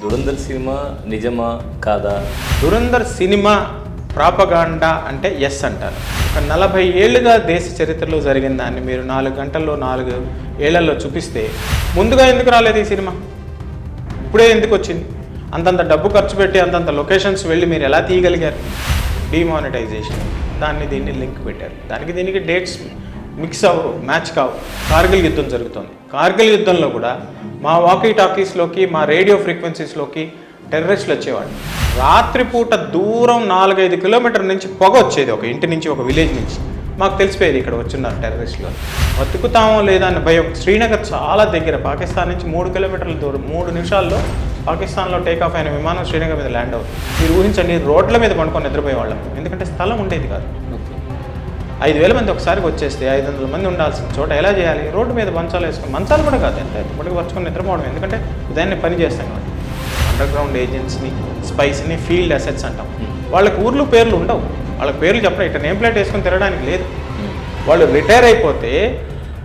Dhurandhar cinema నిజమా కాదా? Dhurandhar cinema propaganda అంటే ఎస్ అంటారు. ఒక 40 ఏళ్ళుగా దేశ చరిత్రలో జరిగిన దాన్ని మీరు 4 గంటల్లో 4 ఏళ్లలో చూపిస్తే ముందుగా ఎందుకు రాలేదు ఈ సినిమా? ఇప్పుడే ఎందుకు వచ్చింది? అంతంత డబ్బు ఖర్చు పెట్టి అంతంత లొకేషన్స్ వెళ్ళి మీరు ఎలా తీయగలిగారు? డిమానిటైజేషన్, దీన్ని లింక్ పెట్టారు. దానికి దీనికి డేట్స్ మిక్స్ అవ్వవు, మ్యాచ్ కావు. కార్గిల్ యుద్ధం జరుగుతుంది. కార్గిల్ యుద్ధంలో కూడా మా వాకీ టాకీస్లోకి, మా రేడియో ఫ్రీక్వెన్సీస్లోకి టెర్రరిస్టులు వచ్చేవాళ్ళు. రాత్రిపూట దూరం 4-5 కిలోమీటర్ల నుంచి పొగ వచ్చేది, ఒక ఇంటి నుంచి, ఒక విలేజ్ నుంచి. మాకు తెలిసిపోయేది ఇక్కడ వచ్చున్నారు టెర్రరిస్టులు. బతుకుతామో లేదా అని భయం. శ్రీనగర్ చాలా దగ్గర, పాకిస్తాన్ నుంచి 3 కిలోమీటర్ల దూరం. 3 నిమిషాల్లో పాకిస్తాన్లో టేకాఫ్ అయిన విమానం శ్రీనగర్ మీద ల్యాండ్ అవుతుంది. మీరు ఊహించండి, రోడ్ల మీద పడుకొని నిద్రపోయేవాళ్ళం, ఎందుకంటే స్థలం ఉండేది కాదు. 5,000 మంది ఒకసారికి వచ్చేస్తే 500 మంది ఉండాల్సిన చోట ఎలా చేయాలి? రోడ్డు మీద మంచాలు వేసుకొని, మంచాలు కూడా కాదు, ఎంత ఇప్పటికి పరుచుకొని నిద్రపోవడం, ఎందుకంటే దాన్ని పని చేస్తాం కాబట్టి. అండర్ గ్రౌండ్ ఏజెంట్స్ని, స్పైస్ని ఫీల్డ్ అసెట్స్ అంటాం. వాళ్ళకి ఊర్లు పేర్లు ఉండవు, వాళ్ళకి పేర్లు చెప్పడం ఇట్లా నేమ్ ప్లేట్ వేసుకొని తిరగడానికి లేదు. వాళ్ళు రిటైర్ అయిపోతే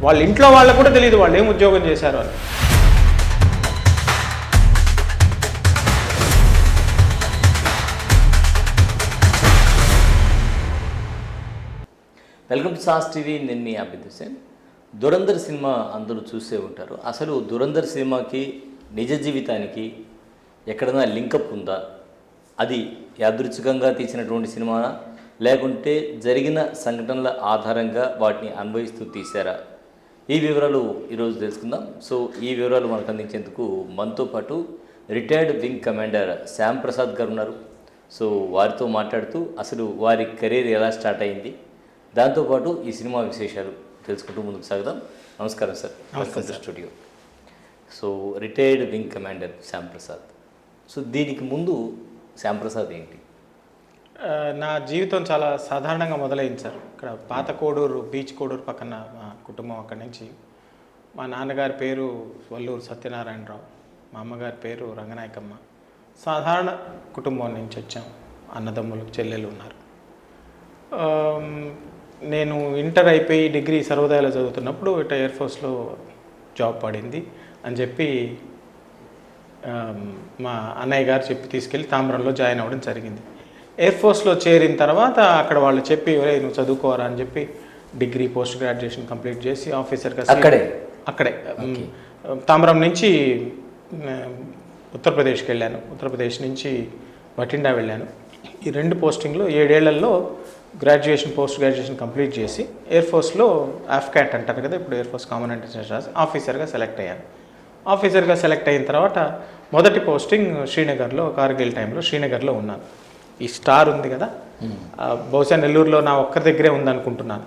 వాళ్ళ ఇంట్లో వాళ్ళకు కూడా తెలియదు వాళ్ళు ఏం ఉద్యోగం చేశారు అని. Welcome to sauce TV. నేను మీ అభిద్ హుసేన్. దురంధర్ సినిమా అందరూ చూసే ఉంటారు. అసలు దురంధర్ సినిమాకి నిజ జీవితానికి ఎక్కడైనా లింకప్ ఉందా? అది యాదృచ్ఛికంగా తీసినటువంటి సినిమానా, లేకుంటే జరిగిన సంఘటనల ఆధారంగా వాటిని అన్వయిస్తూ తీశారా? ఈ వివరాలు ఈరోజు తెలుసుకుందాం. సో ఈ వివరాలు మనకు అందించేందుకు మనతో పాటు retired wing commander Shyam Prasad గారు ఉన్నారు. సో వారితో మాట్లాడుతూ అసలు వారి కెరీర్ ఎలా స్టార్ట్ అయింది, దాంతోపాటు ఈ సినిమా విశేషాలు తెలుసుకుంటూ ముందుకు సాగుదాం. నమస్కారం sir, welcome to studio. So retired wing commander Shyam Prasad. So దీనికి ముందు శ్యామ్ ప్రసాద్ ఏంటి? నా జీవితం చాలా సాధారణంగా మొదలైంది సార్. ఇక్కడ పాత కోడూరు, బీచ్ కోడూరు పక్కన మా కుటుంబం. అక్కడి నుంచి మా నాన్నగారి పేరు వల్లూరు సత్యనారాయణరావు, మా అమ్మగారి పేరు రంగనాయకమ్మ. సాధారణ కుటుంబం నుంచి వచ్చాం. అన్నదమ్ములు, చెల్లెలు ఉన్నారు. నేను ఇంటర్ అయిపోయి డిగ్రీ సర్వోదయాలో చదువుతున్నప్పుడు ఇట్లా ఎయిర్ ఫోర్స్లో జాబ్ పడింది అని చెప్పి మా అన్నయ్య గారు చెప్పి తీసుకెళ్ళి తాంబ్రంలో జాయిన్ అవ్వడం జరిగింది. ఎయిర్ ఫోర్స్లో చేరిన తర్వాత అక్కడ వాళ్ళు చెప్పి నువ్వు చదువుకోరా అని చెప్పి డిగ్రీ, పోస్ట్ గ్రాడ్యుయేషన్ కంప్లీట్ చేసి ఆఫీసర్గా అక్కడే తాంబ్రం నుంచి ఉత్తరప్రదేశ్కి వెళ్ళాను. ఉత్తరప్రదేశ్ నుంచి బఠిండా వెళ్ళాను. ఈ 2 పోస్టింగ్లో 7 ఏళ్లలో గ్రాడ్యుయేషన్, పోస్ట్ గ్రాడ్యుయేషన్ కంప్లీట్ చేసి ఎయిర్ ఫోర్స్లో ఆఫ్కాట్ అంటారు కదా, ఇప్పుడు ఎయిర్ ఫోర్స్ కామన్ ఎంట్రన్స్ రాసి ఆఫీసర్గా సెలెక్ట్ అయ్యాను. ఆఫీసర్గా సెలెక్ట్ అయిన తర్వాత మొదటి పోస్టింగ్ శ్రీనగర్లో, కార్గిల్ టైంలో శ్రీనగర్లో ఉన్నాను. ఈ స్టార్ ఉంది కదా, బహుశా నెల్లూరులో నా ఒక్కరి దగ్గరే ఉందనుకుంటున్నాను.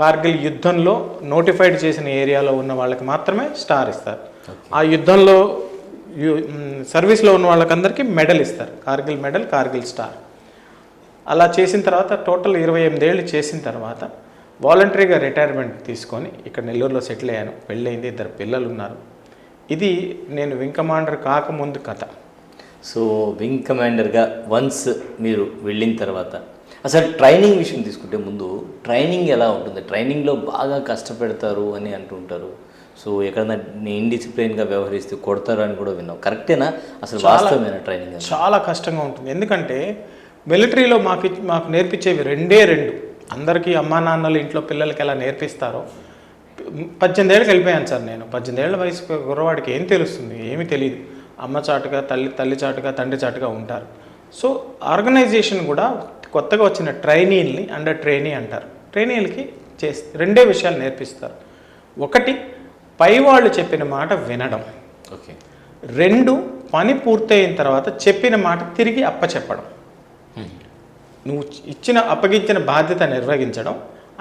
కార్గిల్ యుద్ధంలో నోటిఫైడ్ చేసిన ఏరియాలో ఉన్న వాళ్ళకి మాత్రమే స్టార్ ఇస్తారు. ఆ యుద్ధంలో సర్వీస్లో ఉన్న వాళ్ళకందరికీ మెడల్ ఇస్తారు, కార్గిల్ మెడల్, కార్గిల్ స్టార్. అలా చేసిన తర్వాత టోటల్ 28 ఏళ్ళు చేసిన తర్వాత వాలంటరీగా రిటైర్మెంట్ తీసుకొని ఇక్కడ నెల్లూరులో సెటిల్ అయ్యాను. పెళ్ళయింది, 2 పిల్లలు ఉన్నారు. ఇది నేను వింగ్ కమాండర్ కాకముందు కథ. సో వింగ్ కమాండర్గా వన్స్ మీరు వెళ్ళిన తర్వాత అసలు ట్రైనింగ్ విషయం తీసుకుంటే ముందు ట్రైనింగ్ ఎలా ఉంటుంది? ట్రైనింగ్లో బాగా కష్టపెడతారు అని అంటుంటారు. సో ఎక్కడన్నా ఇండిసిప్లిన్గా వ్యవహరిస్తే కొడతారు అని కూడా విన్నాం. కరెక్టేనా? అసలు వాస్తవమైన ట్రైనింగ్ చాలా కష్టంగా ఉంటుంది. ఎందుకంటే మిలిటరీలో మాకు నేర్పించేవి 2 అందరికీ అమ్మా నాన్నలు ఇంట్లో పిల్లలకి ఎలా నేర్పిస్తారో. 18 ఏళ్ళకి వెళ్ళిపోయాను సార్ నేను. 18 ఏళ్ళ వయసు కుర్రవాడికి ఏం తెలుస్తుంది? ఏమీ తెలియదు. అమ్మ చాటుగా, తల్లి చాటుగా, తండ్రి చాటుగా ఉంటారు. సో ఆర్గనైజేషన్ కూడా కొత్తగా వచ్చిన ట్రైనీల్ని అండర్ ట్రైనీ అంటారు. ట్రైనీలకి 2 విషయాలు నేర్పిస్తారు. 1, పై వాళ్ళు చెప్పిన మాట వినడం. ఓకే. 2, పని పూర్తయిన తర్వాత చెప్పిన మాట తిరిగి అప్పచెప్పడం. నువ్వు అప్పగించిన బాధ్యత నిర్వహించడం,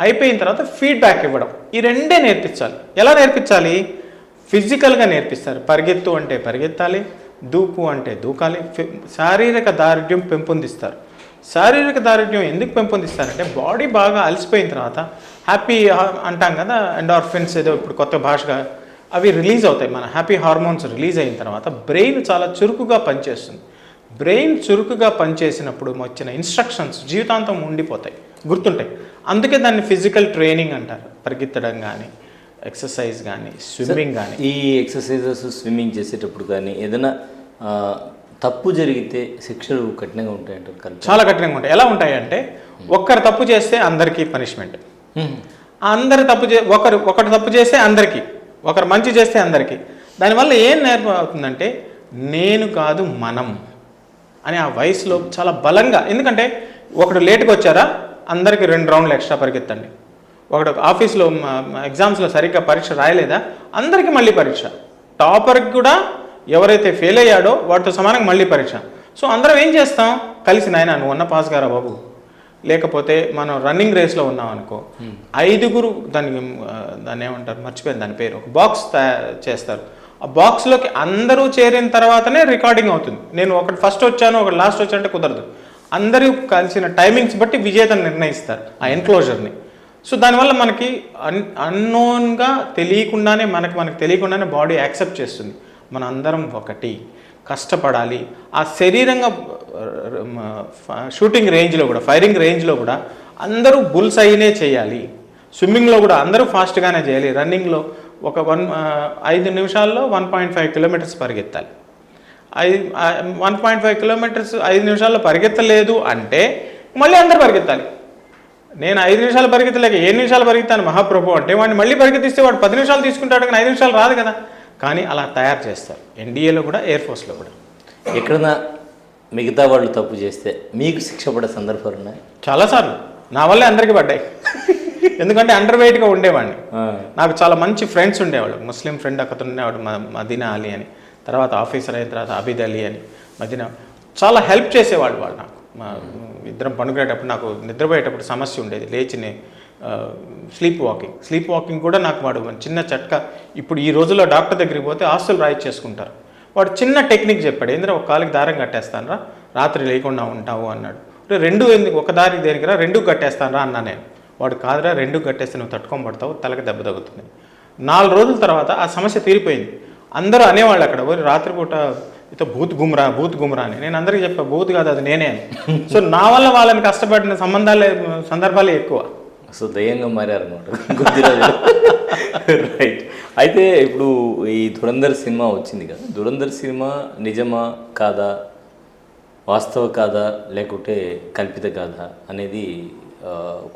అయిపోయిన తర్వాత ఫీడ్బ్యాక్ ఇవ్వడం. ఈ 2 నేర్పించాలి. ఎలా నేర్పించాలి? ఫిజికల్గా నేర్పిస్తారు. పరిగెత్తు అంటే పరిగెత్తాలి, దూకు అంటే దూకాలి. శారీరక దారుఢ్యం పెంపొందిస్తారు. శారీరక దారుఢ్యం ఎందుకు పెంపొందిస్తారంటే బాడీ బాగా అలసిపోయిన తర్వాత హ్యాపీ అంటాం కదా, ఎండార్ఫిన్స్ ఏదో ఇప్పుడు కొత్త భాషగా అవి రిలీజ్ అవుతాయి. మన హ్యాపీ హార్మోన్స్ రిలీజ్ అయిన తర్వాత బ్రెయిన్ చాలా చురుకుగా పనిచేస్తుంది. బ్రెయిన్ చురుకుగా పనిచేసినప్పుడు వచ్చిన ఇన్స్ట్రక్షన్స్ జీవితాంతం ఉండిపోతాయి, గుర్తుంటాయి. అందుకే దాన్ని ఫిజికల్ ట్రైనింగ్ అంటారు. పరిగెత్తడం కానీ, ఎక్సర్సైజ్ కానీ, స్విమ్మింగ్ కానీ. ఈ ఎక్సర్సైజెస్, స్విమ్మింగ్ చేసేటప్పుడు కానీ ఏదైనా తప్పు జరిగితే శిక్షలు కఠినంగా ఉంటాయంటారు కరెక్ట్? చాలా కఠినంగా ఉంటాయి. ఎలా ఉంటాయి అంటే ఒక్కరు తప్పు చేస్తే అందరికీ పనిష్మెంట్, అందరు తప్పు ఒకరు తప్పు చేస్తే అందరికీ, ఒకరు మంచి చేస్తే అందరికీ. దానివల్ల ఏం నేర్పవుతుందంటే నేను కాదు మనం అని ఆ వయసులో చాలా బలంగా. ఎందుకంటే ఒకడు లేట్గా వచ్చారా అందరికీ 2 రౌండ్లు ఎక్స్ట్రా పరిగెత్తండి. ఒకడు ఆఫీస్లో ఎగ్జామ్స్లో సరిగ్గా పరీక్ష రాయలేదా అందరికీ మళ్ళీ పరీక్ష. టాపర్కి కూడా ఎవరైతే ఫెయిల్ అయ్యాడో వాటితో సమానంగా మళ్ళీ పరీక్ష. సో అందరం ఏం చేస్తాం, కలిసి నాయన నువ్వు ఉన్న పాస్ గారా బాబు. లేకపోతే మనం రన్నింగ్ రేస్లో ఉన్నాం అనుకో, 5గురు దాన్ని ఏమంటారు మర్చిపోయింది దాని పేరు, ఒక బాక్స్ చేస్తారు. ఆ బాక్స్లోకి అందరూ చేరిన తర్వాతనే రికార్డింగ్ అవుతుంది. నేను ఒకటి ఫస్ట్ వచ్చాను ఒకటి లాస్ట్ వచ్చానంటే కుదరదు. అందరూ కలిసిన టైమింగ్స్ బట్టి విజేతను నిర్ణయిస్తారు ఆ ఎన్క్లోజర్ని. సో దానివల్ల మనకి అన్నోన్గా తెలియకుండానే మనకు తెలియకుండానే బాడీ యాక్సెప్ట్ చేస్తుంది మన అందరం ఒకటి, కష్టపడాలి. ఆ శరీరంగా షూటింగ్ రేంజ్లో కూడా, ఫైరింగ్ రేంజ్లో కూడా అందరూ బుల్స్ అయినే చేయాలి. స్విమ్మింగ్లో కూడా అందరూ ఫాస్ట్గానే చేయాలి. రన్నింగ్లో ఒక 5 నిమిషాల్లో 1.5 కిలోమీటర్స్ పరిగెత్తాలి. 1.5 కిలోమీటర్స్ 5 నిమిషాల్లో పరిగెత్తలేదు అంటే మళ్ళీ అందరూ పరిగెత్తాలి. నేను 5 నిమిషాలు పరిగెత్తలేక 7 నిమిషాలు పరిగెత్తాను మహాప్రభు అంటే వాడిని మళ్ళీ పరిగెత్తిస్తే వాడు 10 నిమిషాలు తీసుకుంటాడు కానీ 5 నిమిషాలు రాదు కదా. కానీ అలా తయారు చేస్తారు ఎన్డీఏలో కూడా, ఎయిర్ ఫోర్స్లో కూడా. ఎక్కడన్నా మిగతా వాళ్ళు తప్పు చేస్తే మీకు శిక్ష పడే సందర్భాలు ఉన్నాయి? చాలాసార్లు నా వల్లే అందరికీ పడ్డాయి. ఎందుకంటే అండర్ వెయిట్గా ఉండేవాడిని. నాకు చాలా మంచి ఫ్రెండ్స్ ఉండేవాళ్ళు. ముస్లిం ఫ్రెండ్ అక్కడ ఉండేవాడు మదీనా అలీ అని, తర్వాత ఆఫీసర్ అయిన తర్వాత అబిద్ అలీ అని. మదీనా చాలా హెల్ప్ చేసేవాళ్ళు వాళ్ళు నాకు. ఇద్దరం పనుకునేటప్పుడు నాకు నిద్రపోయేటప్పుడు సమస్య ఉండేది, లేచి స్లీప్ వాకింగ్ కూడా నాకు వాడు చిన్న చట్కా. ఇప్పుడు ఈ రోజుల్లో డాక్టర్ దగ్గరికి పోతే హాస్టల్ రాయిచ్చేసుకుంటారు. వాడు చిన్న టెక్నిక్ చెప్పాడు, ఏంద్రా ఒక కాలికి దారం కట్టేస్తాను రా రాత్రి లేకుండా ఉంటావు అన్నాడు. 2 ఎందుకు ఒక దారికి దేనికి రా 2 కట్టేస్తాను రా అన్నా నేను. వాడు కాదురా 2 కట్టేస్తే నువ్వు తట్టుకొని పడతావు, తలకి దెబ్బ తగ్గుతుంది. 4 రోజుల తర్వాత ఆ సమస్య తీరిపోయింది. అందరూ అనేవాళ్ళు అక్కడ పోయి రాత్రిపూట ఇతో భూత్ గుమ్రా అని. నేను అందరికీ చెప్పా భూత్ కాదు అది నేనే అని. సో నా వల్ల వాళ్ళని కష్టపడిన సందర్భాలే ఎక్కువ. సో దయ్యంగా మారారనమాట కొద్ది రోజులు. రైట్. అయితే ఇప్పుడు ఈ ధురంధర్ సినిమా వచ్చింది కదా, ధురంధర్ సినిమా నిజమా కాదా, వాస్తవ కాదా లేకుంటే కల్పిత కాదా అనేది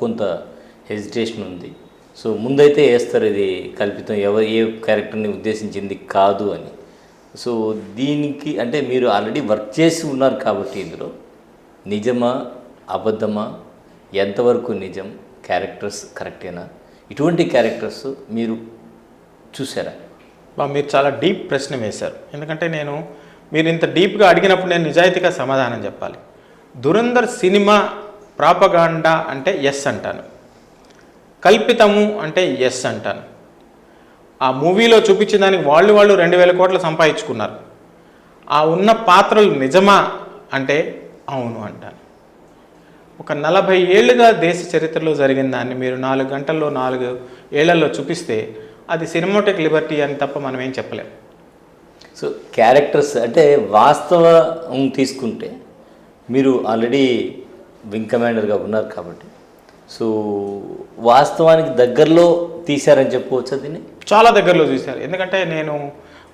కొంత హెజిటేషన్ ఉంది. సో ముందైతే వేస్తారు ఇది కల్పితం, ఏ క్యారెక్టర్ని ఉద్దేశించింది కాదు అని. సో దీనికి అంటే మీరు ఆల్రెడీ వర్క్ చేసి ఉన్నారు కాబట్టి ఇందులో నిజమా అబద్ధమా, ఎంతవరకు నిజం, క్యారెక్టర్స్ కరెక్టేనా, ఇటువంటి క్యారెక్టర్స్ మీరు చూసారా? మీరు చాలా డీప్ ప్రశ్న వేశారు. ఎందుకంటే మీరు ఇంత డీప్గా అడిగినప్పుడు నేను నిజాయితీగా సమాధానం చెప్పాలి. ధురంధర్ సినిమా ప్రాపగాండా అంటే ఎస్ అంటాను, కల్పితము అంటే ఎస్ అంటాను. ఆ మూవీలో చూపించిన దానికి వాళ్ళు 2000 కోట్లు సంపాదించుకున్నారు. ఆ ఉన్న పాత్రలు నిజమా అంటే అవును అంటాను. ఒక 40 ఏళ్ళుగా దేశ చరిత్రలో జరిగిన దాన్ని మీరు 4 గంటల్లో 4 ఏళ్లలో చూపిస్తే అది సినిమాటిక్ లిబర్టీ అని తప్ప మనం ఏం చెప్పలేం. సో క్యారెక్టర్స్ అంటే వాస్తవం తీసుకుంటే మీరు ఆల్రెడీ వింగ్ కమాండర్గా ఉన్నారు కాబట్టి సో వాస్తవానికి దగ్గరలో తీశారని చెప్పుకోవచ్చు. దీన్ని చాలా దగ్గరలో చూశారు. ఎందుకంటే నేను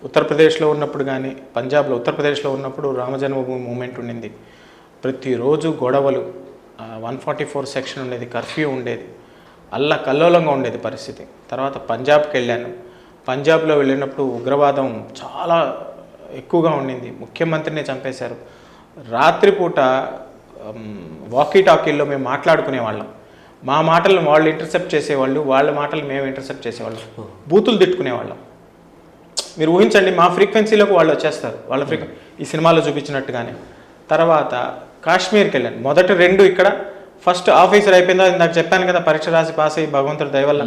ఉత్తరప్రదేశ్లో ఉన్నప్పుడు కానీ ఉత్తరప్రదేశ్లో ఉన్నప్పుడు రామజన్మభూమి మూమెంట్ ఉండింది. ప్రతిరోజు గొడవలు, 144 సెక్షన్ ఉండేది, కర్ఫ్యూ ఉండేది, కల్లోలంగా ఉండేది పరిస్థితి. తర్వాత పంజాబ్కి వెళ్ళాను. పంజాబ్లో వెళ్ళినప్పుడు ఉగ్రవాదం చాలా ఎక్కువగా ఉండింది. ముఖ్యమంత్రిని చంపేశారు. రాత్రిపూట వాకీ టాకీల్లో మేము మాట్లాడుకునేవాళ్ళం. మా మాటలను వాళ్ళు ఇంటర్సెప్ట్ చేసేవాళ్ళు, వాళ్ళ మాటలు మేము ఇంటర్సెప్ట్ చేసేవాళ్ళం. బూతులు తిట్టుకునేవాళ్ళం. మీరు ఊహించండి, మా ఫ్రీక్వెన్సీలోకి వాళ్ళు వచ్చేస్తారు, ఈ సినిమాలో చూపించినట్టుగానే. తర్వాత కాశ్మీర్కి వెళ్ళాను. మొదటి 2 ఇక్కడ, ఫస్ట్ ఆఫీసర్ అయిపోయిందా ఇందాక చెప్పాను కదా, పరీక్ష రాసి పాస్ అయ్యి భగవంతుడి దయ వల్ల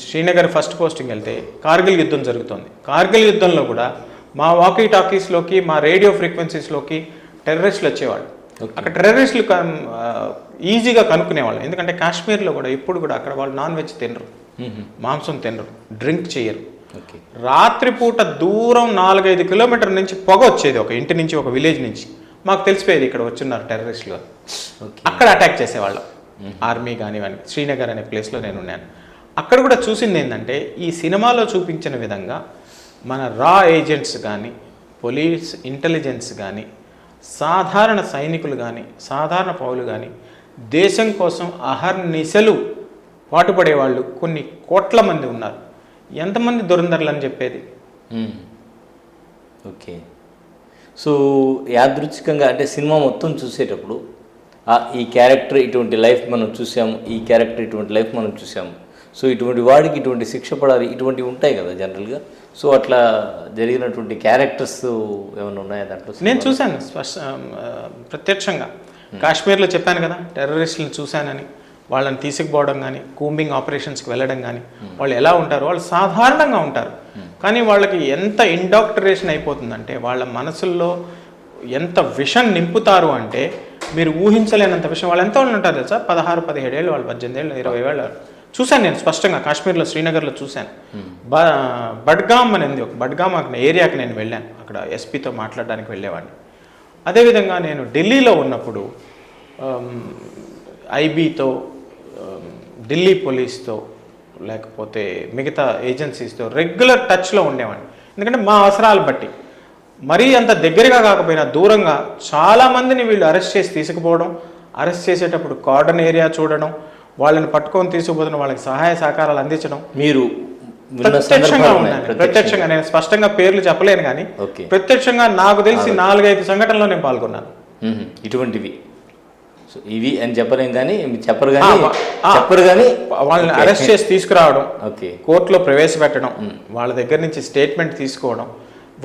శ్రీనగర్ ఫస్ట్ పోస్టింగ్ వెళ్తే కార్గిల్ యుద్ధం జరుగుతుంది. కార్గిల్ యుద్ధంలో కూడా మా వాకీ టాకీస్లోకి, మా రేడియో ఫ్రీక్వెన్సీస్లోకి టెర్రరిస్టులు వచ్చేవాళ్ళు. అక్కడ టెర్రరిస్టులు ఈజీగా కనుక్కునేవాళ్ళు. ఎందుకంటే కాశ్మీర్లో కూడా ఎప్పుడు కూడా అక్కడ వాళ్ళు నాన్ వెజ్ తినరు, మాంసం తినరు, డ్రింక్ చేయరు. రాత్రిపూట దూరం 4-5 కిలోమీటర్ల నుంచి పొగ వచ్చేది, ఒక ఇంటి నుంచి, ఒక విలేజ్ నుంచి. మాకు తెలిసిపోయేది ఇక్కడ వచ్చున్నారు టెర్రరిస్టులు. అక్కడ అటాక్ చేసేవాళ్ళం, ఆర్మీ కానివ్వండి. శ్రీనగర్ అనే ప్లేస్లో నేను ఉన్నాను. అక్కడ కూడా చూసింది ఏంటంటే ఈ సినిమాలో చూపించిన విధంగా మన రా ఏజెంట్స్ కానీ, పోలీస్ ఇంటెలిజెన్స్ కానీ, సాధారణ సైనికులు కానీ, సాధారణ పౌరులు కానీ దేశం కోసం అహర్నిశలు పాటుపడే వాళ్ళు కొన్ని కోట్ల మంది ఉన్నారు. ఎంతమంది దురంధరులు అని చెప్పేది? ఓకే. సో యాదృచ్ఛికంగా అంటే సినిమా మొత్తం చూసేటప్పుడు ఈ క్యారెక్టర్ ఇటువంటి లైఫ్ మనం చూసాము, ఈ క్యారెక్టర్ ఇటువంటి లైఫ్ మనం చూసాము, సో ఇటువంటి వాడికి ఇటువంటి శిక్ష పడాలి, ఇటువంటివి ఉంటాయి కదా జనరల్గా. సో అట్లా జరిగినటువంటి క్యారెక్టర్స్ ఏమైనా ఉన్నాయా దాంట్లో? నేను చూశాను ప్రత్యక్షంగా. కాశ్మీర్లో చెప్పాను కదా, టెర్రరిస్టులను చూశానని. వాళ్ళని తీసుకుపోవడం కానీ, కూంబింగ్ ఆపరేషన్స్కి వెళ్ళడం కానీ, వాళ్ళు ఎలా ఉంటారు? వాళ్ళు సాధారణంగా ఉంటారు, కానీ వాళ్ళకి ఎంత ఇండాక్టరేషన్ అయిపోతుందంటే, వాళ్ళ మనసుల్లో ఎంత విషం నింపుతారు అంటే మీరు ఊహించలేనంత విషయం. వాళ్ళు ఎంత వాళ్ళు ఉంటారు తెలుసా? 16-17 ఏళ్ళు, వాళ్ళు 18 ఏళ్ళు, 20 ఏళ్ళు. చూశాను నేను స్పష్టంగా. కాశ్మీర్లో శ్రీనగర్లో చూశాను. బడ్గామ్ అనేది ఒక బడ్గామ్ ఏరియాకి నేను వెళ్ళాను. అక్కడ ఎస్పీతో మాట్లాడడానికి వెళ్ళేవాడిని. అదేవిధంగా నేను ఢిల్లీలో ఉన్నప్పుడు ఐబీతో, ఢిల్లీ పోలీస్తో, లేకపోతే మిగతా ఏజెన్సీస్తో రెగ్యులర్ టచ్లో ఉండేవాడిని. ఎందుకంటే మా అవసరాలు బట్టి, మరీ అంత దగ్గరగా కాకపోయినా దూరంగా చాలామందిని వీళ్ళు అరెస్ట్ చేసి తీసుకుపోవడం, అరెస్ట్ చేసేటప్పుడు కార్డన్ ఏరియా చూడడం, వాళ్ళని పట్టుకొని తీసుకుపోతున్న వాళ్ళకి సహాయ సహకారాలు అందించడం. మీరు ప్రత్యక్షంగా నేను స్పష్టంగా పేర్లు చెప్పలేను, కానీ ప్రత్యక్షంగా నాకు తెలిసి 4-5 సంఘటనలో నేను పాల్గొన్నాను. ఇటువంటివి సో ఇవి అని చెప్పలేం, కానీ చెప్పరు కానీ వాళ్ళని అరెస్ట్ చేసి తీసుకురావడం, కోర్టులో ప్రవేశపెట్టడం, వాళ్ళ దగ్గర నుంచి స్టేట్మెంట్ తీసుకోవడం,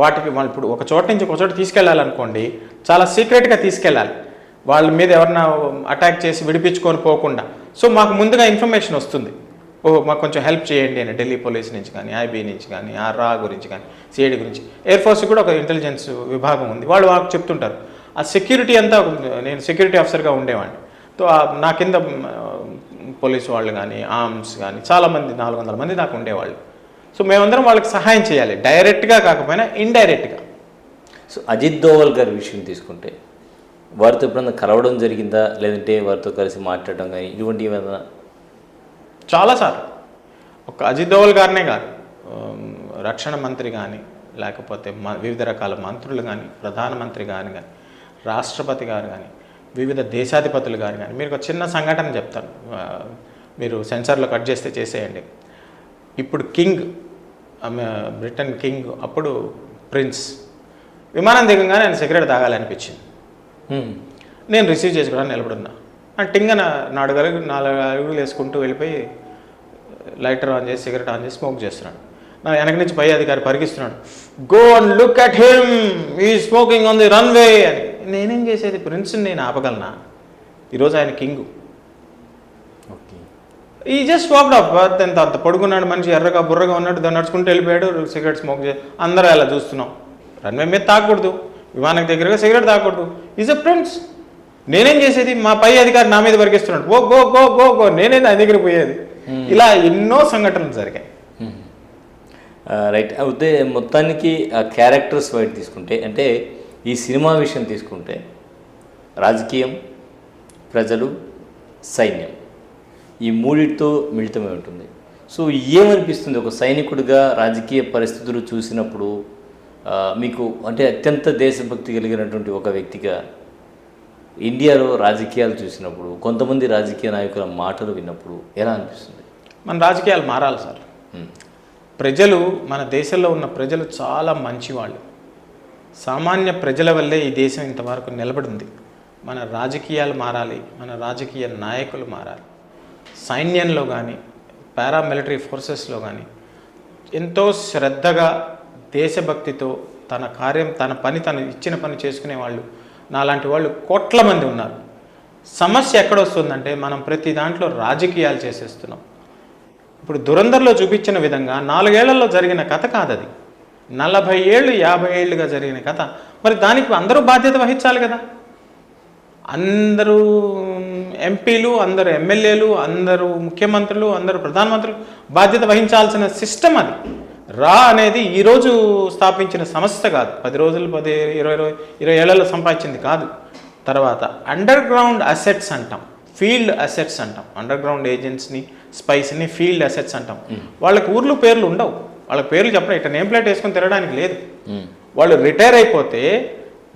వాటికి వాళ్ళు ఇప్పుడు ఒక చోట నుంచి ఒక చోట తీసుకెళ్ళాలనుకోండి, చాలా సీక్రెట్గా తీసుకెళ్ళాలి. వాళ్ళ మీద ఎవరన్నా అటాక్ చేసి విడిపించుకొని పోకుండా. సో మాకు ముందుగా ఇన్ఫర్మేషన్ వస్తుంది, మాకు కొంచెం హెల్ప్ చేయండి అని. ఢిల్లీ పోలీస్ నుంచి కానీ, ఐబీ నుంచి కానీ, రా గురించి కానీ, సిఐడి గురించి, ఎయిర్ ఫోర్స్ కూడా ఒక ఇంటెలిజెన్స్ విభాగం ఉంది. వాళ్ళు చెప్తుంటారు. ఆ సెక్యూరిటీ అంతా, నేను సెక్యూరిటీ ఆఫీసర్గా ఉండేవాడిని. సో నా కింద పోలీసు వాళ్ళు కానీ, ఆర్మ్స్ కానీ చాలామంది, 400 మంది దాకా ఉండేవాళ్ళు. సో మేమందరం వాళ్ళకి సహాయం చేయాలి, డైరెక్ట్గా కాకపోయినా ఇండైరెక్ట్గా. సో అజిత్ దోవల్ గారి విషయం తీసుకుంటే, వారితో ఎప్పుడన్నా కలవడం జరిగిందా, లేదంటే వారితో కలిసి మాట్లాడడం కానీ ఇటువంటి ఏమైనా? చాలాసార్లు. ఒక అజిత్ దోవల్ గారినే కాదు, రక్షణ మంత్రి కానీ, లేకపోతే వివిధ రకాల మంత్రులు కానీ, ప్రధానమంత్రి గారు కానీ, రాష్ట్రపతి గారు కానీ, వివిధ దేశాధిపతులు గారు కానీ. మీరు ఒక చిన్న సంఘటన చెప్తాను, మీరు సెన్సార్లో కట్ చేస్తే చేసేయండి. ఇప్పుడు కింగ్, బ్రిటన్ కింగ్, అప్పుడు ప్రిన్స్ విమానం దిగంగానే ఆయన సిగరెట్ తాగాలనిపించింది. నేను రిసీవ్ చేసుకోవడానికి నిలబడున్నా. టింగన 4 అడుగులు వేసుకుంటూ వెళ్ళిపోయి లైటర్ ఆన్ చేసి, సిగరెట్ ఆన్ చేసి స్మోక్ చేస్తున్నాడు. నా వెనక నుంచి పై అధికారి పరిగిస్తున్నాడు, go and look at him, ఈ స్మోకింగ్ ఆన్ ది రన్వే అని. నేనేం చేసేది? ప్రిన్స్ని నేను ఆపగలనా? ఈరోజు ఆయన కింగు. ఈ జస్ట్ వాక్డ్ అప్. అంత పడుకున్నాడు మనిషి, ఎర్రగా బుర్రగా ఉన్నాడు, దాన్ని నడుచుకుంటూ వెళ్ళిపోయాడు, సిగరెట్ స్మోక్ చేసి. అందరూ అలా చూస్తున్నాం. రన్వే మీద తాగకూడదు, విమానం దగ్గరగా సిగరెట్ తాగకూడదు. Is a prince. నేనేం చేసేది? మా పై అధికారి నా మీద పరిగిస్తున్నాడు, go go go go go, నేనే నా దగ్గర పోయేది. ఇలా ఎన్నో సంఘటనలు జరిగాయి. రైట్. అయితే మొత్తానికి ఆ క్యారెక్టర్స్ వైట్ తీసుకుంటే, అంటే ఈ సినిమా విషయం తీసుకుంటే, రాజకీయం, ప్రజలు, సైన్యం, ఈ మూడిటితో మిళితమై ఉంటుంది. సో ఏమనిపిస్తుంది ఒక సైనికుడిగా రాజకీయ పరిస్థితులు చూసినప్పుడు మీకు? అంటే అత్యంత దేశభక్తి కలిగినటువంటి ఒక వ్యక్తిగా ఇండియాలో రాజకీయాలు చూసినప్పుడు, కొంతమంది రాజకీయ నాయకుల మాటలు విన్నప్పుడు ఎలా అనిపిస్తుంది? మన రాజకీయాలు మారాలి సార్. ప్రజలు, మన దేశంలో ఉన్న ప్రజలు చాలా మంచివాళ్ళు. సామాన్య ప్రజల వల్లే ఈ దేశం ఇంతవరకు నిలబడింది. మన రాజకీయాలు మారాలి, మన రాజకీయ నాయకులు మారాలి. సైన్యంలో కానీ, పారామిలిటరీ ఫోర్సెస్లో కానీ ఎంతో శ్రద్ధగా, దేశభక్తితో తన కార్యం, తను ఇచ్చిన పని చేసుకునే వాళ్ళు, నాలాంటి వాళ్ళు కోట్ల మంది ఉన్నారు. సమస్య ఎక్కడొస్తుందంటే, మనం ప్రతి దాంట్లో రాజకీయాలు చేసేస్తున్నాం. ఇప్పుడు దురంధర్లో చూపించిన విధంగా 4 ఏళ్లలో జరిగిన కథ కాదది, 40 ఏళ్ళు 50 ఏళ్ళుగా జరిగిన కథ. మరి దానికి అందరూ బాధ్యత వహించాలి కదా. అందరూ ఎంపీలు, అందరూ ఎమ్మెల్యేలు, అందరూ ముఖ్యమంత్రులు, అందరూ ప్రధానమంత్రులు బాధ్యత వహించాల్సిన సిస్టమ్ అది. రా అనేది ఈరోజు స్థాపించిన సంస్థ కాదు, 10 రోజులు 20 ఏళ్లలో సంపాదించింది కాదు. తర్వాత అండర్ గ్రౌండ్ అసెట్స్ అంటాం, ఫీల్డ్ అసెట్స్ అంటాం. అండర్ గ్రౌండ్ ఏజెంట్స్ని, స్పైస్ని ఫీల్డ్ అసెట్స్ అంటాం. వాళ్ళకి ఊర్లు పేర్లు ఉండవు, వాళ్ళకి పేర్లు చెప్పడం, ఇట్లా నేమ్ ప్లేట్ వేసుకొని తిరగడానికి లేదు. వాళ్ళు రిటైర్ అయిపోతే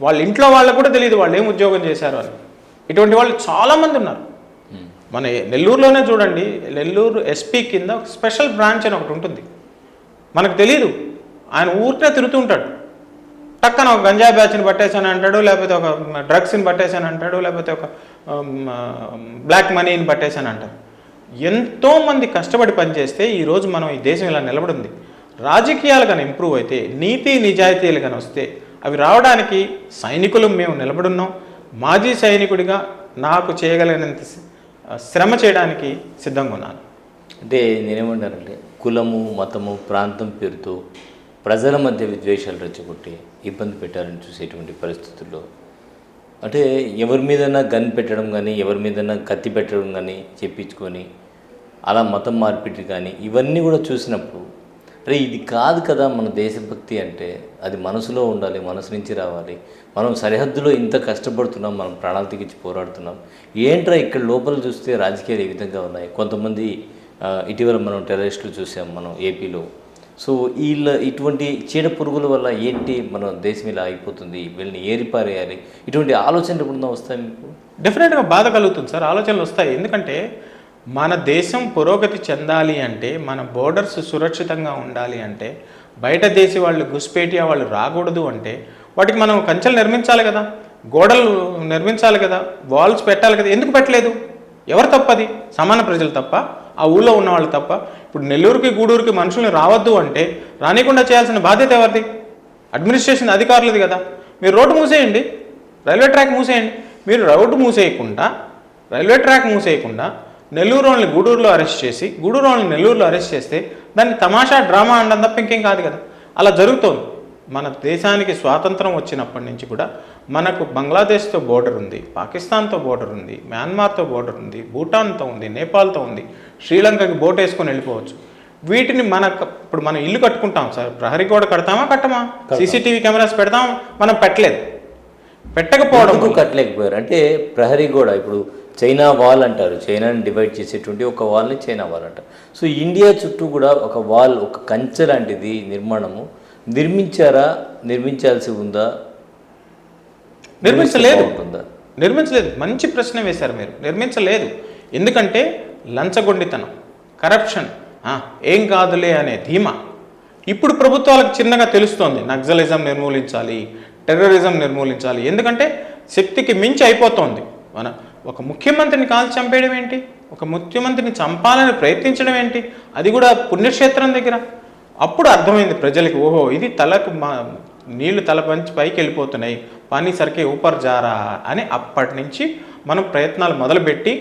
వాళ్ళ ఇంట్లో వాళ్ళకు కూడా తెలియదు వాళ్ళు ఏం ఉద్యోగం చేశారు అని. ఇటువంటి వాళ్ళు చాలామంది ఉన్నారు. మన నెల్లూరులోనే చూడండి, నెల్లూరు ఎస్పీ కింద ఒక స్పెషల్ బ్రాంచ్ అని ఒకటి ఉంటుంది. మనకు తెలియదు, ఆయన ఊరికే తిరుగుతూ ఉంటాడు. టక్కన ఒక గంజాయి బ్యాచ్ని పట్టేశాను అంటాడు, లేకపోతే ఒక డ్రగ్స్ని పట్టేశాను అంటాడు, లేకపోతే ఒక బ్లాక్ మనీని పట్టేశాను అంటాడు. ఎంతోమంది కష్టపడి పనిచేస్తే ఈరోజు మనం ఈ దేశం ఇలా నిలబడింది. రాజకీయాలు కానీ ఇంప్రూవ్ అయితే, నీతి నిజాయితీలు కానీ వస్తే, అవి రావడానికి సైనికులు మేము నిలబడున్నాం. మాజీ సైనికుడిగా నాకు చేయగలిగినంత శ్రమ చేయడానికి సిద్ధంగా ఉన్నాను. అంటే నేనేమంటానంటే కులము, మతము, ప్రాంతం పేరుతో ప్రజల మధ్య విద్వేషాలు రెచ్చగొట్టి ఇబ్బంది పెట్టాలని చూసేటువంటి పరిస్థితుల్లో అంటే ఎవరి మీదైనా గన్ పెట్టడం కానీ, ఎవరి మీదైనా కత్తి పెట్టడం కానీ చెప్పించుకొని అలా మతం మార్పిడి కానీ ఇవన్నీ కూడా చూసినప్పుడు అరే ఇది కాదు కదా మన దేశభక్తి అంటే, అది మనసులో ఉండాలి, మనసు నుంచి రావాలి. మనం సరిహద్దులో ఇంత కష్టపడుతున్నాం, మనం ప్రాణాలు తెగించి పోరాడుతున్నాం. ఏంట్రా ఇక్కడ లోపల చూస్తే రాజకీయాలు ఏ విధంగా ఉన్నాయి. కొంతమంది ఇటీవల మనం టెర్రరిస్టులు చూసాం మనం ఏపీలో. సో ఇటువంటి చీడ పురుగుల వల్ల ఏంటి మన దేశం ఇలా అయిపోతుంది, వీళ్ళని ఏరిపారేయాలి, ఇటువంటి ఆలోచనలు ఎప్పుడన్నా వస్తాయి మీకు? డెఫినెట్గా బాధ కలుగుతుంది సార్, ఆలోచనలు వస్తాయి. ఎందుకంటే మన దేశం పురోగతి చెందాలి అంటే, మన బోర్డర్స్ సురక్షితంగా ఉండాలి అంటే, బయట దేశీ వాళ్ళు గుస్పేటియా వాళ్ళు రాకూడదు అంటే వాటికి మనం కంచెలు నిర్మించాలి కదా, గోడలు నిర్మించాలి కదా, వాల్స్ పెట్టాలి కదా. ఎందుకు పెట్టలేదు? ఎవరు తప్పది? సామాన్య ప్రజలు తప్ప, ఆ ఊళ్ళో ఉన్న వాళ్ళు తప్ప? ఇప్పుడు నెల్లూరుకి గూడూరుకి మనుషుల్ని రావద్దు అంటే రానికుండా చేయాల్సిన బాధ్యత ఎవరిది? అడ్మినిస్ట్రేషన్ అధికారులది కదా. మీరు రోడ్డు మూసేయండి, రైల్వే ట్రాక్ మూసేయండి. మీరు రోడ్డు మూసేయకుండా, రైల్వే ట్రాక్ మూసేయకుండా నెల్లూరు వాళ్ళని గూడూరులో అరెస్ట్ చేసి, గూడూరు వాళ్ళని నెల్లూరులో అరెస్ట్ చేస్తే దాన్ని తమాషా డ్రామా అనడం తప్ప ఇంకేం కాదు కదా. అలా జరుగుతోంది. మన దేశానికి స్వాతంత్రం వచ్చినప్పటి నుంచి కూడా మనకు బంగ్లాదేశ్తో బోర్డర్ ఉంది, పాకిస్తాన్తో బోర్డర్ ఉంది, మయన్మార్తో బోర్డర్ ఉంది, భూటాన్తో ఉంది, నేపాల్తో ఉంది, శ్రీలంకకి బోట్ వేసుకొని వెళ్ళిపోవచ్చు. వీటిని ఇప్పుడు మనం ఇల్లు కట్టుకుంటాం సార్, ప్రహరీ గోడ కడతామా కట్టమా, సీసీటీవీ కెమెరాస్ పెడతామా? మనం పెట్టలేదు. పెట్టకపోవడం కట్టలేకపోయారు అంటే ప్రహరీ గోడ ఇప్పుడు చైనా వాల్ అంటారు, చైనాని డివైడ్ చేసేటువంటి ఒక వాల్ని చైనా వాల్ అంటారు. సో ఇండియా చుట్టూ కూడా ఒక వాల్, ఒక కంచె లాంటిది నిర్మాణము నిర్మించారా, నిర్మించాల్సి ఉందా? నిర్మించలేదు. మంచి ప్రశ్న వేశారు మీరు. నిర్మించలేదు. ఎందుకంటే లంచగొండితనం, కరప్షన్, ఏం కాదులే అనే ధీమా ఇప్పుడు ప్రభుత్వాలకు చిన్నగా తెలుస్తోంది. నక్సలిజం నిర్మూలించాలి, టెర్రరిజం నిర్మూలించాలి. ఎందుకంటే శక్తికి మించి అయిపోతోంది. ఒక ముఖ్యమంత్రిని కాల్చి చంపేయడం ఏంటి, ఒక ముఖ్యమంత్రిని చంపాలని ప్రయత్నించడం ఏంటి, అది కూడా పుణ్యక్షేత్రం దగ్గర. అప్పుడు అర్థమైంది ప్రజలకి, ఓహో ఇది తలకు నీళ్లు తల పంచి పైకి వెళ్ళిపోతున్నాయి, పానీ సరికే ఊపర్ జారా అని. అప్పటి నుంచి మనం ప్రయత్నాలు మొదలుపెట్టి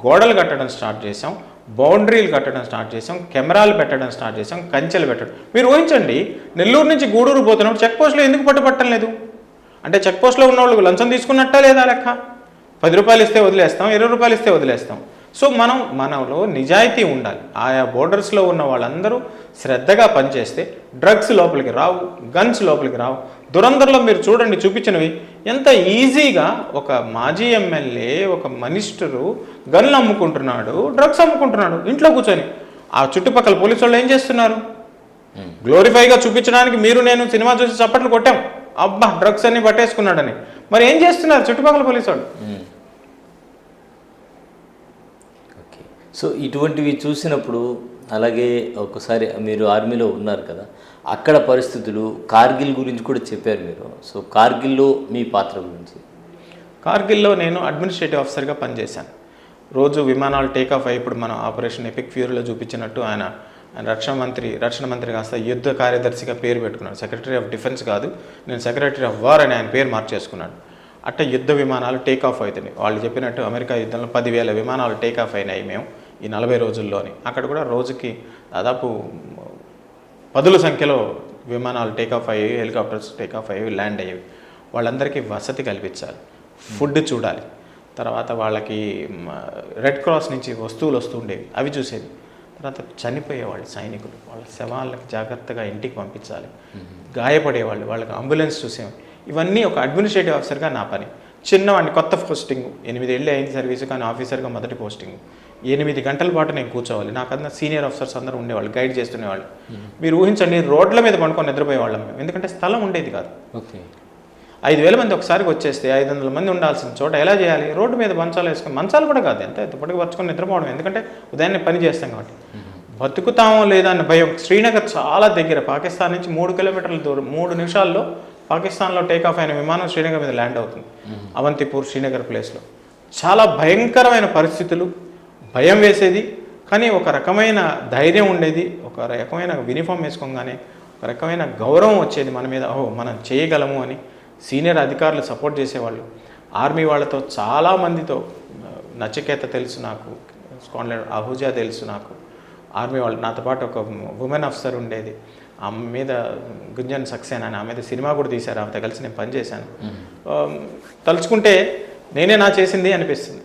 గోడలు కట్టడం స్టార్ట్ చేసాం, బౌండరీలు కట్టడం స్టార్ట్ చేసాం, కెమెరాలు పెట్టడం స్టార్ట్ చేసాం, కంచెలు పెట్టడం. మీరు ఊహించండి, నెల్లూరు నుంచి గూడూరు పోతున్నప్పుడు చెక్ పోస్టులో ఎందుకు పట్టుబట్టం లేదు? అంటే చెక్ పోస్టులో ఉన్న వాళ్ళు లంచం తీసుకున్నట్టా లేదా లెక్క? 10 రూపాయలు ఇస్తే వదిలేస్తాం, 20 రూపాయలు ఇస్తే వదిలేస్తాం. సో మనలో నిజాయితీ ఉండాలి. ఆయా బోర్డర్స్లో ఉన్న వాళ్ళందరూ శ్రద్ధగా పనిచేస్తే డ్రగ్స్ లోపలికి రావు, గన్స్ లోపలికి రావు. దురందర్లో మీరు చూడండి చూపించినవి ఎంత ఈజీగా ఒక మాజీ ఎమ్మెల్యే, ఒక మినిస్టరు గన్లు అమ్ముకుంటున్నాడు, డ్రగ్స్ అమ్ముకుంటున్నాడు ఇంట్లో కూర్చొని. ఆ చుట్టుపక్కల పోలీసు వాళ్ళు ఏం చేస్తున్నారు? గ్లోరిఫైగా చూపించడానికి మీరు నేను సినిమా చూసి చప్పట్లు కొట్టాం, అబ్బా డ్రగ్స్ అన్ని పట్టేసుకున్నాడని. మరి ఏం చేస్తున్నారు చుట్టుపక్కల పోలీసు వాళ్ళు? ఓకే. సో ఇటువంటివి చూసినప్పుడు, అలాగే ఒకసారి మీరు ఆర్మీలో ఉన్నారు కదా, అక్కడ పరిస్థితులు, కార్గిల్ గురించి కూడా చెప్పారు మీరు. సో కార్గిల్లో మీ పాత్ర గురించి. కార్గిల్లో నేను అడ్మినిస్ట్రేటివ్ ఆఫీసర్గా పనిచేశాను. రోజు విమానాలు టేకాఫ్ అయ్యి, ఇప్పుడు మనం ఆపరేషన్ ఎపిక్ ఫ్యూరీలో చూపించినట్టు ఆయన రక్షణ మంత్రి కాస్త యుద్ధ కార్యదర్శిగా పేరు పెట్టుకున్నాడు. సెక్రటరీ ఆఫ్ డిఫెన్స్ కాదు, నేను సెక్రటరీ ఆఫ్ వార్ అని ఆయన పేరు మార్చేసుకున్నాడు. అట్ట యుద్ధ విమానాలు టేకాఫ్ అవుతున్నాయి. వాళ్ళు చెప్పినట్టు అమెరికా యుద్ధంలో 10,000 విమానాలు టేకాఫ్ అయినాయి మేము ఈ 40 రోజుల్లోని. అక్కడ కూడా రోజుకి దాదాపు 10ల సంఖ్యలో విమానాలు టేకాఫ్ అయ్యేవి, హెలికాప్టర్స్ టేకాఫ్ అయ్యేవి, ల్యాండ్ అయ్యేవి. వాళ్ళందరికీ వసతి కల్పించాలి, ఫుడ్ చూడాలి, తర్వాత వాళ్ళకి రెడ్ క్రాస్ నుంచి వస్తువులు వస్తుండేవి, అవి చూసేది. తర్వాత చనిపోయేవాళ్ళు సైనికులు, వాళ్ళ శవాళ్ళకి జాగ్రత్తగా ఇంటికి పంపించాలి, గాయపడేవాళ్ళు వాళ్ళకి అంబులెన్స్ చూసేవాళ్ళు. ఇవన్నీ ఒక అడ్మినిస్ట్రేటివ్ ఆఫీసర్గా నా పని. చిన్నవాడిని, కొత్త పోస్టింగ్, 8 ఏళ్ళే అయింది సర్వీసు, కానీ ఆఫీసర్గా మొదటి పోస్టింగ్. 8 గంటల పాటు నేను కూర్చోవాలి. నాకన్నా సీనియర్ ఆఫీసర్స్ అందరూ ఉండేవాళ్ళు, గైడ్ చేస్తునేవాళ్ళు. మీరు ఊహించండి, రోడ్ల మీద పడుకొని నిద్రపోయేవాళ్ళం మేము, ఎందుకంటే స్థలం ఉండేది కాదు. ఓకే. 5,000 మంది ఒకసారికి వచ్చేస్తే 500 మంది ఉండాల్సిన చోట ఎలా చేయాలి? రోడ్డు మీద మంచాలు వేసుకొని, మంచాలు కూడా కాదు, ఎంత ఎత్తుపడికి పరుచుకొని నిద్రపోవడం, ఎందుకంటే ఉదయాన్నే పని చేస్తాం కాబట్టి. బతుకుతామో లేదా అన్న భయం. శ్రీనగర్ చాలా దగ్గర, పాకిస్తాన్ నుంచి 3 కిలోమీటర్ల దూరం. 3 నిమిషాల్లో పాకిస్తాన్లో టేక్ ఆఫ్ అయిన విమానం శ్రీనగర్ మీద ల్యాండ్ అవుతుంది, అవంతిపూర్ శ్రీనగర్ ప్లేస్లో. చాలా భయంకరమైన పరిస్థితులు, భయం వేసేది, కానీ ఒక రకమైన ధైర్యం ఉండేది, ఒక రకమైన యూనిఫామ్ వేసుకోగానే ఒక రకమైన గౌరవం వచ్చేది మన మీద. ఓహో, మనం చేయగలము అని సీనియర్ అధికారులు సపోర్ట్ చేసేవాళ్ళు. ఆర్మీ వాళ్ళతో చాలామందితో, నచికేత తెలుసు నాకు, స్కాట్లాండ్ అహూజా తెలుసు నాకు, ఆర్మీ వాళ్ళు. నాతో పాటు ఒక ఉమెన్ ఆఫీసర్ ఉండేది, ఆమె మీద గుంజన్ సక్సేనా అని, ఆమె మీద సినిమా కూడా తీశారు, ఆమెతో కలిసి నేను పనిచేశాను. తలుచుకుంటే నేనే నా చేసింది అనిపిస్తుంది.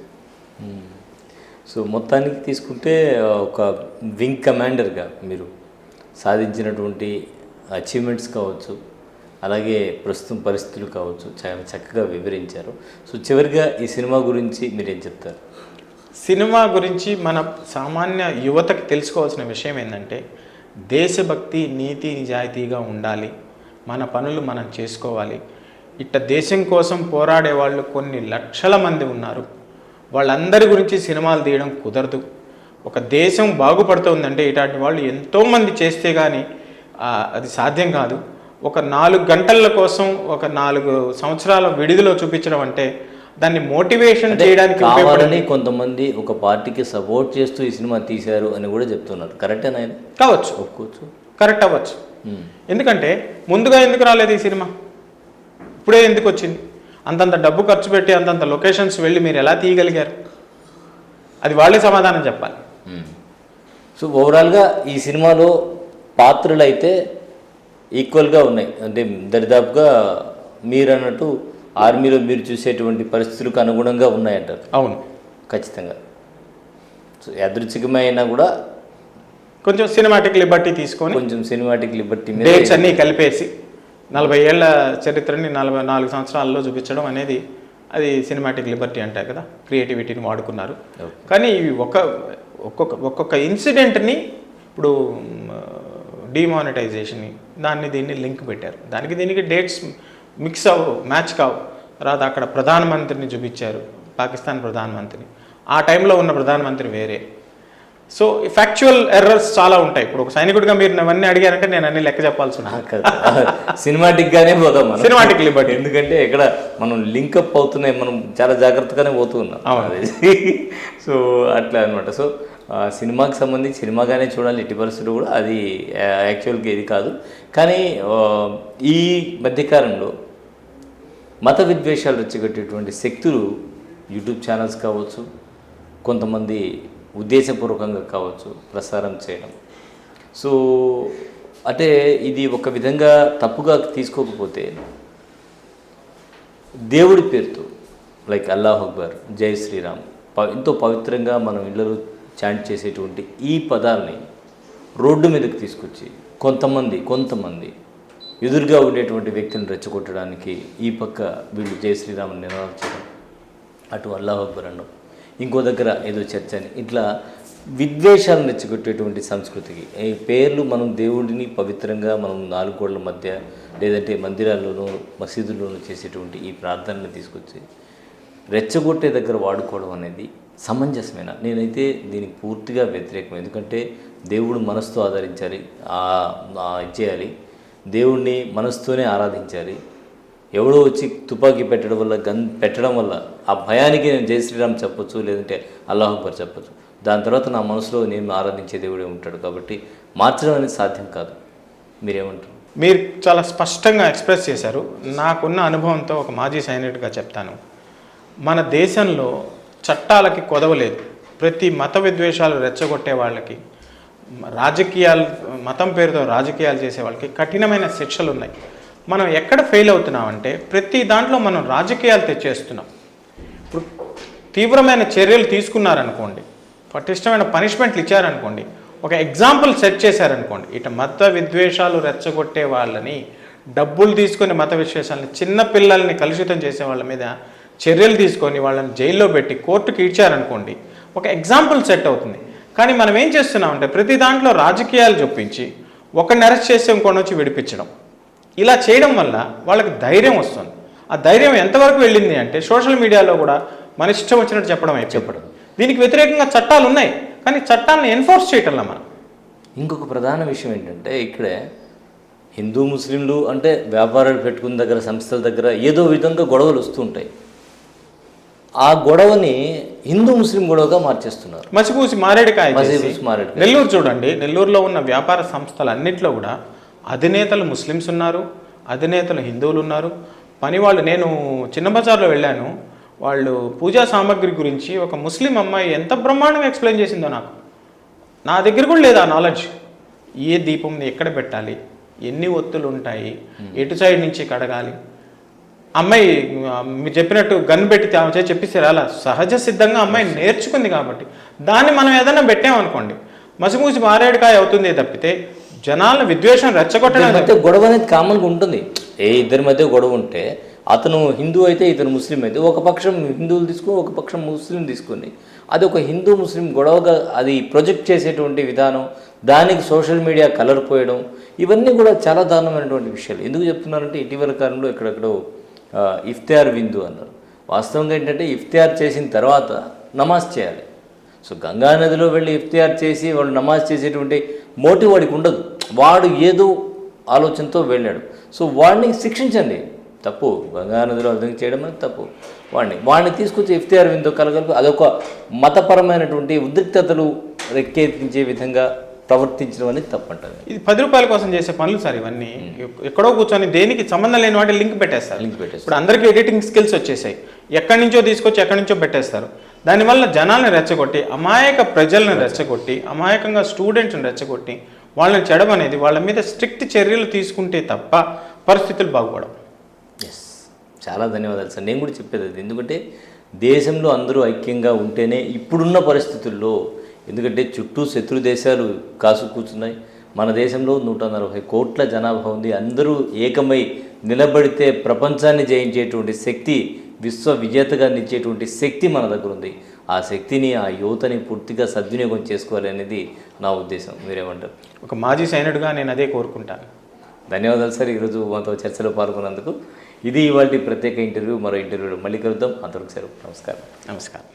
సో మొత్తానికి తీసుకుంటే ఒక వింగ్ కమాండర్గా మీరు సాధించినటువంటి అచీవ్మెంట్స్ కావచ్చు, అలాగే ప్రస్తుతం పరిస్థితులు కావచ్చు, చాలా చక్కగా వివరించారు. సో చివరిగా ఈ సినిమా గురించి మీరేం చెప్తారు? సినిమా గురించి మన సామాన్య యువతకి తెలుసుకోవాల్సిన విషయం ఏంటంటే, దేశభక్తి, నీతి, నిజాయితీగా ఉండాలి, మన పనులు మనం చేసుకోవాలి. ఇట్ట దేశం కోసం పోరాడే వాళ్ళు కొన్ని లక్షల మంది ఉన్నారు, వాళ్ళందరి గురించి సినిమాలు తీయడం కుదరదు. ఒక దేశం బాగుపడుతుందంటే ఇట్లాంటి వాళ్ళు ఎంతోమంది చేస్తే కానీ అది సాధ్యం కాదు. ఒక 4 గంటల కోసం ఒక 4 సంవత్సరాల విడిదిలో చూపించడం అంటే దాన్ని మోటివేషన్ చేయడానికి కావాలని కొంతమంది ఒక పార్టీకి సపోర్ట్ చేస్తూ ఈ సినిమా తీశారు అని కూడా చెప్తున్నారు. కరెక్టేనా? కావచ్చు, ఒప్పుకోవచ్చు, కరెక్ట్ అవ్వచ్చు. ఎందుకంటే ముందుగా ఎందుకు రాలేదు ఈ సినిమా, ఇప్పుడే ఎందుకు వచ్చింది? అంతంత డబ్బు ఖర్చు పెట్టి అంతంత లొకేషన్స్ వెళ్ళి మీరు ఎలా తీయగలిగారు? అది వాళ్ళే సమాధానం చెప్పాలి. సో ఓవరాల్గా ఈ సినిమాలో పాత్రలు అయితే ఈక్వల్గా ఉన్నాయి, అంటే దరిదాపుగా మీరు అన్నట్టు ఆర్మీలో మీరు చూసేటువంటి పరిస్థితులకు అనుగుణంగా ఉన్నాయంటారు. అవును, ఖచ్చితంగా. సో యాదృచ్ఛికమైన కూడా కొంచెం సినిమాటిక్ లిబర్టీ తీసుకొని, కొంచెం సినిమాటిక్ లిబర్టీ డేట్స్ అన్నీ కలిపేసి 40 ఏళ్ల చరిత్రని 44 సంవత్సరాల్లో చూపించడం అనేది అది సినిమాటిక్ లిబర్టీ అంటారు కదా, క్రియేటివిటీని వాడుకున్నారు. కానీ ఇవి ఒక్కొక్క ఇన్సిడెంట్ని, ఇప్పుడు డిమానిటైజేషన్ని, దీన్ని లింక్ పెట్టారు, దానికి దీనికి డేట్స్ మిక్స్ మ్యాచ్ కావు. తర్వాత అక్కడ ప్రధానమంత్రిని చూపించారు, పాకిస్తాన్ ప్రధానమంత్రిని, ఆ టైంలో ఉన్న ప్రధానమంత్రి వేరే. సో ఫ్యాక్చువల్ ఎర్రర్స్ చాలా ఉంటాయి. ఇప్పుడు ఒక సైనికుడిగా మీరు అవన్నీ అడిగారంటే నేను అన్ని లెక్క చెప్పాల్సి ఉంటుంది. సినిమాటిక్గానే పోదాం, సినిమాటిక్ లిబర్టీ, ఎందుకంటే ఇక్కడ మనం లింకప్ అవుతున్నాయి, మనం చాలా జాగ్రత్తగానే పోతూ ఉన్నాం. సో అట్లా అనమాట. సో సినిమాకి సంబంధించి సినిమాగానే చూడాలి ఎట్టి పరిస్థితులు కూడా, అది యాక్చువల్గా ఇది కాదు. కానీ ఈ మధ్యకాలంలో మత విద్వేషాలు రెచ్చగొట్టేటువంటి శక్తులు యూట్యూబ్ ఛానల్స్ కావచ్చు, కొంతమంది ఉద్దేశపూర్వకంగా కావచ్చు ప్రసారం చేయడం. సో అంటే ఇది ఒక విధంగా తప్పుగా తీసుకోకపోతే దేవుడి పేరుతో లైక్ అల్లాహ్ అక్బర్, జై శ్రీరామ్, ఎంతో పవిత్రంగా మనం ఇళ్ళలో చాంట్ చేసేటువంటి ఈ పదాలని రోడ్డు మీదకి తీసుకొచ్చి కొంతమంది ఎదురుగా ఉండేటువంటి వ్యక్తిని రెచ్చగొట్టడానికి ఈ పక్క వీళ్ళు జై శ్రీరామ్ నినాదాలు చేయడం, అటు అల్లాహ్ అక్బర్ అనడం, ఇంకో దగ్గర ఏదో చర్చ అని, ఇట్లా విద్వేషాలను రెచ్చగొట్టేటువంటి సంస్కృతికి ఈ పేర్లు మనం దేవుడిని పవిత్రంగా మనం 4 గోడల మధ్య లేదంటే మందిరాల్లోనూ మసీదుల్లోనూ చేసేటువంటి ఈ ప్రార్థనలు తీసుకొచ్చి రెచ్చగొట్టే దగ్గర వాడుకోవడం అనేది సమంజసమైన? నేనైతే దీనికి పూర్తిగా వ్యతిరేకం. ఎందుకంటే దేవుడు మనసుతో ఆదరించాలి, చేయాలి, దేవుణ్ణి మనసుతోనే ఆరాధించాలి. ఎవడో వచ్చి తుపాకీ పెట్టడం వల్ల, గన్ పెట్టడం వల్ల ఆ భయానికి నేను జై శ్రీరామ్ చెప్పొచ్చు, లేదంటే అల్లాహ్ అక్బర్ చెప్పొచ్చు, దాని తర్వాత నా మనసులో నేను ఆరాధించే దేవుడే ఉంటాడు. కాబట్టి మార్చడం అనేది సాధ్యం కాదు. మీరేమంటారు? మీరు చాలా స్పష్టంగా ఎక్స్ప్రెస్ చేశారు. నాకున్న అనుభవంతో ఒక మాజీ సైనికుడిగా చెప్తాను, మన దేశంలో చట్టాలకి కొదవలేదు. ప్రతి మత విద్వేషాలు రెచ్చగొట్టే వాళ్ళకి, రాజకీయాలు, మతం పేరుతో రాజకీయాలు చేసే వాళ్ళకి కఠినమైన శిక్షలు ఉన్నాయి. మనం ఎక్కడ ఫెయిల్ అవుతున్నామంటే ప్రతి దాంట్లో మనం రాజకీయాలు తెచ్చేస్తున్నాం. ఇప్పుడు తీవ్రమైన చర్యలు తీసుకున్నారనుకోండి, పటిష్టమైన పనిష్మెంట్లు ఇచ్చారనుకోండి, ఒక ఎగ్జాంపుల్ సెట్ చేశారనుకోండి, ఇట మత విద్వేషాలు రెచ్చగొట్టే వాళ్ళని, డబ్బులు తీసుకొని మత విద్వేషాలని, చిన్న పిల్లల్ని కలుషితం చేసే వాళ్ళ మీద చర్యలు తీసుకొని వాళ్ళని జైల్లో పెట్టి కోర్టుకి ఇచ్చారనుకోండి, ఒక ఎగ్జాంపుల్ సెట్ అవుతుంది. కానీ మనం ఏం చేస్తున్నామంటే ప్రతి దాంట్లో రాజకీయాలు చొప్పించి ఒకరిని అరెస్ట్ చేసి ఇంకొని వచ్చి విడిపించడం, ఇలా చేయడం వల్ల వాళ్ళకి ధైర్యం వస్తుంది. ఆ ధైర్యం ఎంతవరకు వెళ్ళింది అంటే సోషల్ మీడియాలో కూడా మన ఇష్టం వచ్చినట్టు చెప్పడం. దీనికి వ్యతిరేకంగా చట్టాలు ఉన్నాయి, కానీ చట్టాలను ఎన్ఫోర్స్ చేయటంలా మనం. ఇంకొక ప్రధాన విషయం ఏంటంటే ఇక్కడే హిందూ ముస్లింలు అంటే వ్యాపారాలు పెట్టుకున్న దగ్గర, సంస్థల దగ్గర ఏదో విధంగా గొడవలు వస్తుంటాయి. ఆ గొడవని హిందూ ముస్లిం గొడవగా మార్చేస్తున్నారు. మసిపూసి మారేడుకాయ. మారేడుకాయ. నెల్లూరు చూడండి, నెల్లూరులో ఉన్న వ్యాపార సంస్థలు అన్నింటిలో కూడా అధినేతలు ముస్లిమ్స్ ఉన్నారు, అధినేతలు హిందువులు ఉన్నారు. పని వాళ్ళు, నేను చిన్న బజార్లో వెళ్ళాను, వాళ్ళు పూజా సామాగ్రి గురించి ఒక ముస్లిం అమ్మాయి ఎంత బ్రహ్మాండంగా ఎక్స్ప్లెయిన్ చేసిందో నాకు. నా దగ్గర కూడా లేదు ఆ నాలెడ్జ్. ఏ దీపం ఎక్కడ పెట్టాలి, ఎన్ని ఒత్తులు ఉంటాయి, ఎటు సైడ్ నుంచి కడగాలి. అమ్మాయి మీరు చెప్పినట్టు గన్ పెట్టి చెప్పిస్తారు, అలా సహజ సిద్ధంగా అమ్మాయి నేర్చుకుంది. కాబట్టి దాన్ని మనం ఏదైనా పెట్టామనుకోండి మసిమూసి మారేడుకాయ అవుతుంది తప్పితే జనాల విద్వేషం రెచ్చగొట్టడం. మధ్య గొడవ అనేది కామన్గా ఉంటుంది. ఇద్దరి మధ్య గొడవ ఉంటే అతను హిందూ అయితే ఇతను ముస్లిం అయితే ఒక పక్షం హిందువులు తీసుకుని ఒక పక్షం ముస్లిం తీసుకుని అది ఒక హిందూ ముస్లిం గొడవగా అది ప్రొజెక్ట్ చేసేటువంటి విధానం, దానికి సోషల్ మీడియా కలర్ పోయడం, ఇవన్నీ కూడా చాలా దారుణమైనటువంటి విషయాలు. ఎందుకు చెప్తున్నారంటే ఇటీవల కాలంలో ఎక్కడెక్కడో ఇఫ్తియార్ విందు అన్నారు. వాస్తవంగా ఏంటంటే ఇఫ్తియార్ చేసిన తర్వాత నమాజ్ చేయాలి. సో గంగా నదిలో వెళ్ళి ఇఫ్తియార్ చేసి వాళ్ళు నమాజ్ చేసేటువంటి మోటివ్ వాడికి ఉండదు. వాడు ఏదో ఆలోచనతో వెళ్ళాడు. సో వాడిని శిక్షించండి, తప్పు. గంగా నదిలో అర్థం చేయడం అనేది తప్పు. వాడిని తీసుకొచ్చి ఇఫ్తియార్ విందు కలగలుపు అదొక మతపరమైనటువంటి ఉద్రిక్తతలు రెక్కెత్తించే విధంగా ప్రవర్తించడం అనేది తప్పంటారు. ఇది 10 రూపాయల కోసం చేసే పనులు సార్ ఇవన్నీ. ఎక్కడో కూర్చొని దేనికి సంబంధం లేని వాటి లింక్ పెట్టేస్తారు. ఇప్పుడు అందరికీ ఎడిటింగ్ స్కిల్స్ వచ్చేసాయి, ఎక్కడి నుంచో తీసుకొచ్చి ఎక్కడి నుంచో పెట్టేస్తారు. దానివల్ల జనాల్ని రెచ్చగొట్టి, అమాయక ప్రజల్ని రెచ్చగొట్టి, అమాయకంగా స్టూడెంట్స్ని రెచ్చగొట్టి వాళ్ళని చెడమనేది, వాళ్ళ మీద స్ట్రిక్ట్ చర్యలు తీసుకుంటే తప్ప పరిస్థితులు బాగుపడవు. ఎస్, చాలా ధన్యవాదాలు సార్. నేను కూడా చెప్పేది అది. ఎందుకంటే దేశంలో అందరూ ఐక్యంగా ఉంటేనే ఇప్పుడున్న పరిస్థితుల్లో, ఎందుకంటే చుట్టూ శత్రు దేశాలు కాసు కూర్చున్నాయి. మన దేశంలో 140 కోట్ల జనాభా ఉంది. అందరూ ఏకమై నిలబడితే ప్రపంచాన్ని జయించేటువంటి శక్తి, విశ్వ విజేతగా నిలిచేటువంటి శక్తి మన దగ్గర ఉంది. ఆ శక్తిని, ఆ యువతని పూర్తిగా సద్వినియోగం చేసుకోవాలి అనేది నా ఉద్దేశం. మీరేమంటారు? ఒక మాజీ సైనికుడిగా నేను అదే కోరుకుంటాను. ధన్యవాదాలు సార్, ఈరోజు మాతో చర్చలో పాల్గొన్నందుకు. ఇది ఇవాళ ప్రత్యేక ఇంటర్వ్యూ. మరో ఇంటర్వ్యూలో మళ్ళీ కలుద్దాం. అంతవరకు సార్ నమస్కారం. నమస్కారం.